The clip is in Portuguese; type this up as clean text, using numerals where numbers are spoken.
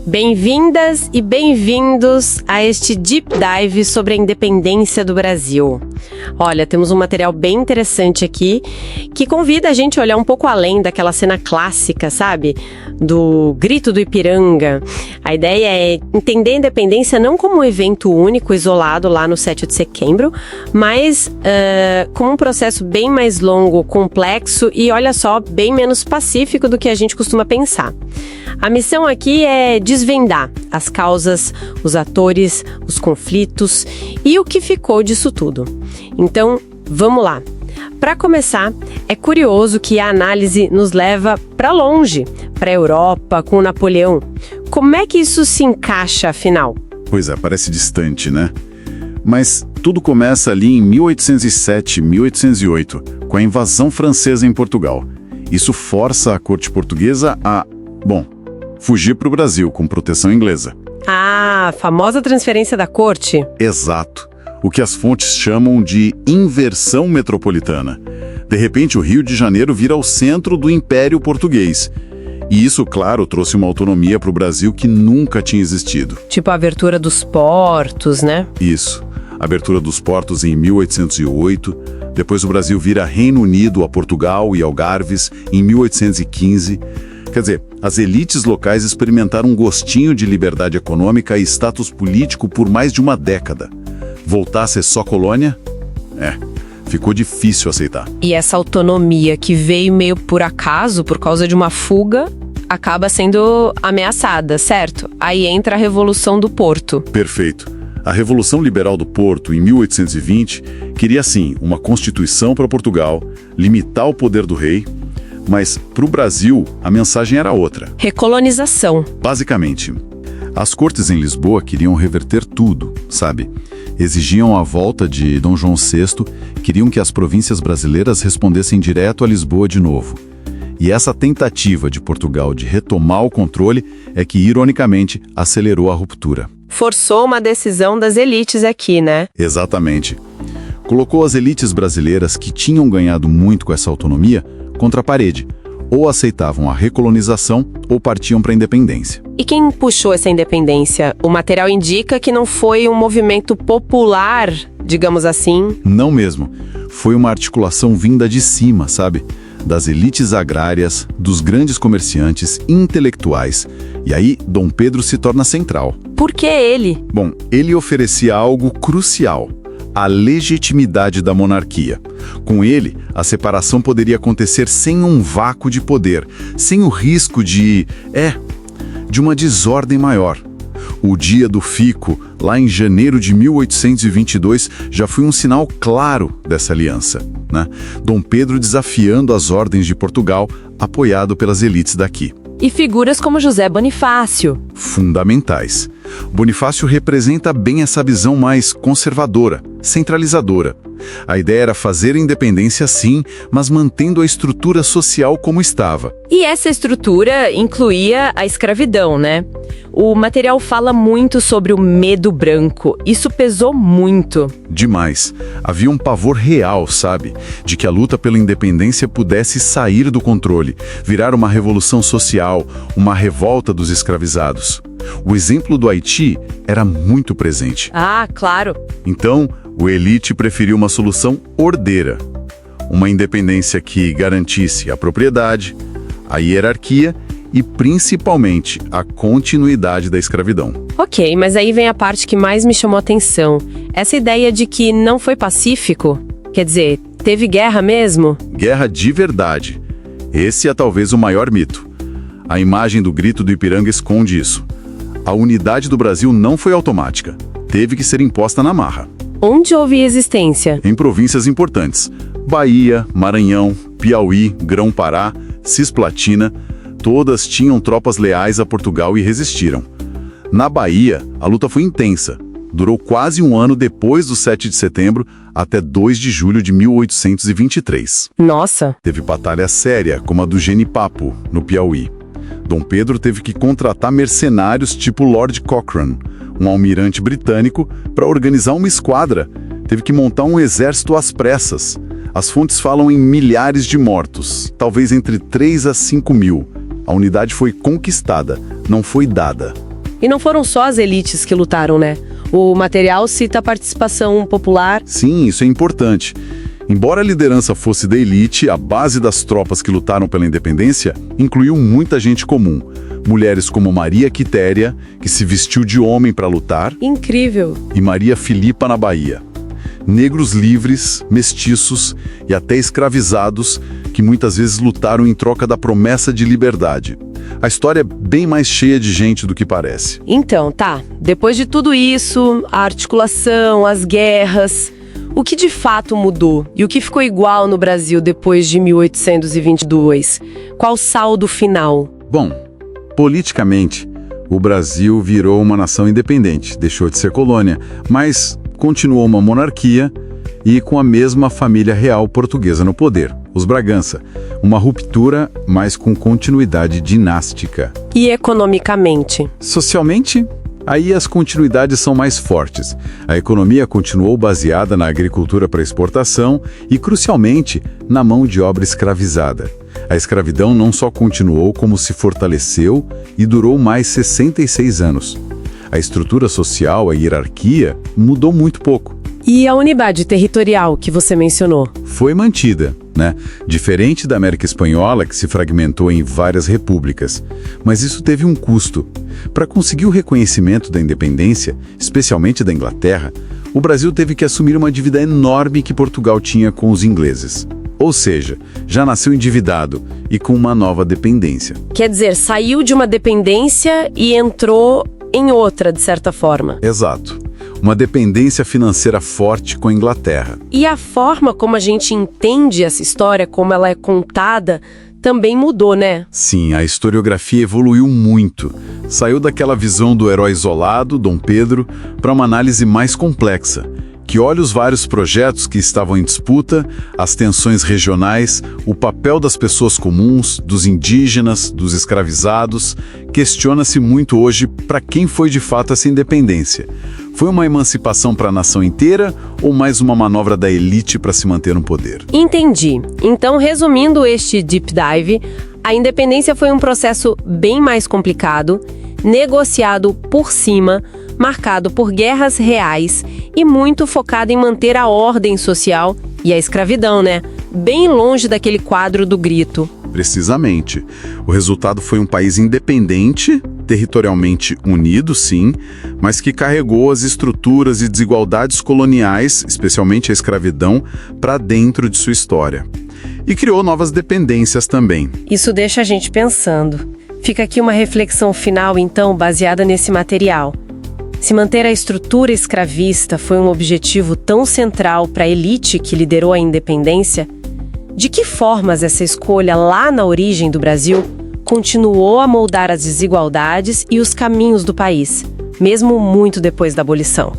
Bem-vindas e bem-vindos a este Deep Dive sobre a independência do Brasil. Olha, temos um material bem interessante aqui que convida a gente a olhar um pouco além daquela cena clássica, sabe? Do Grito do Ipiranga. A ideia é entender a independência não como um evento único, isolado lá no 7 de setembro, mas como um processo bem mais longo, complexo e, olha só, bem menos pacífico do que a gente costuma pensar. A missão aqui é desvendar as causas, os atores, os conflitos e o que ficou disso tudo. Então, vamos lá. Para começar, é curioso que a análise nos leva para longe, para a Europa, com Napoleão. Como é que isso se encaixa, afinal? Pois é, parece distante, né? Mas tudo começa ali em 1807, 1808, com a invasão francesa em Portugal. Isso força a corte portuguesa a, fugir para o Brasil com proteção inglesa. Ah, a famosa transferência da corte? Exato. O que as fontes chamam de inversão metropolitana. De repente, o Rio de Janeiro vira o centro do Império Português. E isso, claro, trouxe uma autonomia para o Brasil que nunca tinha existido. Tipo a abertura dos portos, né? Isso. Abertura dos portos em 1808. Depois o Brasil vira Reino Unido a Portugal e Algarves em 1815. Quer dizer, as elites locais experimentaram um gostinho de liberdade econômica e status político por mais de uma década. Voltar a ser só colônia? Ficou difícil aceitar. E essa autonomia que veio meio por acaso, por causa de uma fuga, acaba sendo ameaçada, certo? Aí entra a Revolução do Porto. Perfeito. A Revolução Liberal do Porto, em 1820, queria, sim, uma constituição para Portugal, limitar o poder do rei. Mas, para o Brasil, a mensagem era outra. Recolonização. Basicamente, as cortes em Lisboa queriam reverter tudo, sabe? Exigiam a volta de Dom João VI, queriam que as províncias brasileiras respondessem direto a Lisboa de novo. E essa tentativa de Portugal de retomar o controle é que, ironicamente, acelerou a ruptura. Forçou uma decisão das elites aqui, né? Exatamente. Colocou as elites brasileiras que tinham ganhado muito com essa autonomia contra a parede. Ou aceitavam a recolonização ou partiam para a independência. E quem puxou essa independência? O material indica que não foi um movimento popular, digamos assim. Não mesmo. Foi uma articulação vinda de cima, sabe? Das elites agrárias, dos grandes comerciantes, intelectuais. E aí, Dom Pedro se torna central. Por que ele? Bom, ele oferecia algo crucial: a legitimidade da monarquia. Com ele, a separação poderia acontecer sem um vácuo de poder, sem o risco de uma desordem maior. O dia do fico, lá em janeiro de 1822, já foi um sinal claro dessa aliança, né? Dom Pedro desafiando as ordens de Portugal, apoiado pelas elites daqui. E figuras como José Bonifácio. Fundamentais. Bonifácio representa bem essa visão mais conservadora, centralizadora. A ideia era fazer a independência sim, mas mantendo a estrutura social como estava. E essa estrutura incluía a escravidão, né? O material fala muito sobre o medo branco. Isso pesou muito. Demais. Havia um pavor real, sabe? De que a luta pela independência pudesse sair do controle, virar uma revolução social, uma revolta dos escravizados. O exemplo do Haiti era muito presente. Ah, claro. Então, o elite preferiu uma solução ordeira. Uma independência que garantisse a propriedade, a hierarquia e, principalmente, a continuidade da escravidão. Ok, mas aí vem a parte que mais me chamou a atenção. Essa ideia de que não foi pacífico. Quer dizer, teve guerra mesmo? Guerra de verdade. Esse é talvez o maior mito. A imagem do Grito do Ipiranga esconde isso. A unidade do Brasil não foi automática. Teve que ser imposta na marra. Onde houve resistência? Em províncias importantes. Bahia, Maranhão, Piauí, Grão-Pará, Cisplatina, todas tinham tropas leais a Portugal e resistiram. Na Bahia, a luta foi intensa. Durou quase um ano depois do 7 de setembro até 2 de julho de 1823. Nossa! Teve batalha séria, como a do Genipapo, no Piauí. Dom Pedro teve que contratar mercenários tipo Lord Cochrane, um almirante britânico, para organizar uma esquadra. Teve que montar um exército às pressas. As fontes falam em milhares de mortos, talvez entre 3 a 5 mil. A unidade foi conquistada, não foi dada. E não foram só as elites que lutaram, né? O material cita a participação popular. Sim, isso é importante. Embora a liderança fosse da elite, a base das tropas que lutaram pela independência incluiu muita gente comum. Mulheres como Maria Quitéria, que se vestiu de homem para lutar, Incrível! e Maria Filipa na Bahia. Negros livres, mestiços e até escravizados, que muitas vezes lutaram em troca da promessa de liberdade. A história é bem mais cheia de gente do que parece. Então, tá. Depois de tudo isso, a articulação, as guerras, o que de fato mudou? E o que ficou igual no Brasil depois de 1822? Qual o saldo final? Bom, politicamente, o Brasil virou uma nação independente, deixou de ser colônia, mas continuou uma monarquia e com a mesma família real portuguesa no poder, os Bragança. Uma ruptura, mas com continuidade dinástica. E economicamente? Socialmente, aí as continuidades são mais fortes. A economia continuou baseada na agricultura para exportação e, crucialmente, na mão de obra escravizada. A escravidão não só continuou, como se fortaleceu e durou mais 66 anos. A estrutura social, a hierarquia, mudou muito pouco. E a unidade territorial que você mencionou? Foi mantida, né? Diferente da América Espanhola, que se fragmentou em várias repúblicas. Mas isso teve um custo. Para conseguir o reconhecimento da independência, especialmente da Inglaterra, o Brasil teve que assumir uma dívida enorme que Portugal tinha com os ingleses. Ou seja, já nasceu endividado e com uma nova dependência. Quer dizer, saiu de uma dependência e entrou em outra, de certa forma. Exato. Uma dependência financeira forte com a Inglaterra. E a forma como a gente entende essa história, como ela é contada, também mudou, né? Sim, a historiografia evoluiu muito. Saiu daquela visão do herói isolado, Dom Pedro, para uma análise mais complexa, que olha os vários projetos que estavam em disputa, as tensões regionais, o papel das pessoas comuns, dos indígenas, dos escravizados. Questiona-se muito hoje para quem foi de fato essa independência. Foi uma emancipação para a nação inteira ou mais uma manobra da elite para se manter no poder? Entendi. Então, resumindo este deep dive, a independência foi um processo bem mais complicado, negociado por cima, marcado por guerras reais e muito focado em manter a ordem social e a escravidão, né? Bem longe daquele quadro do grito. Precisamente. O resultado foi um país independente, territorialmente unido, sim, mas que carregou as estruturas e desigualdades coloniais, especialmente a escravidão, para dentro de sua história. E criou novas dependências também. Isso deixa a gente pensando. Fica aqui uma reflexão final, então, baseada nesse material. Se manter a estrutura escravista foi um objetivo tão central para a elite que liderou a independência, de que formas essa escolha lá na origem do Brasil continuou a moldar as desigualdades e os caminhos do país, mesmo muito depois da abolição?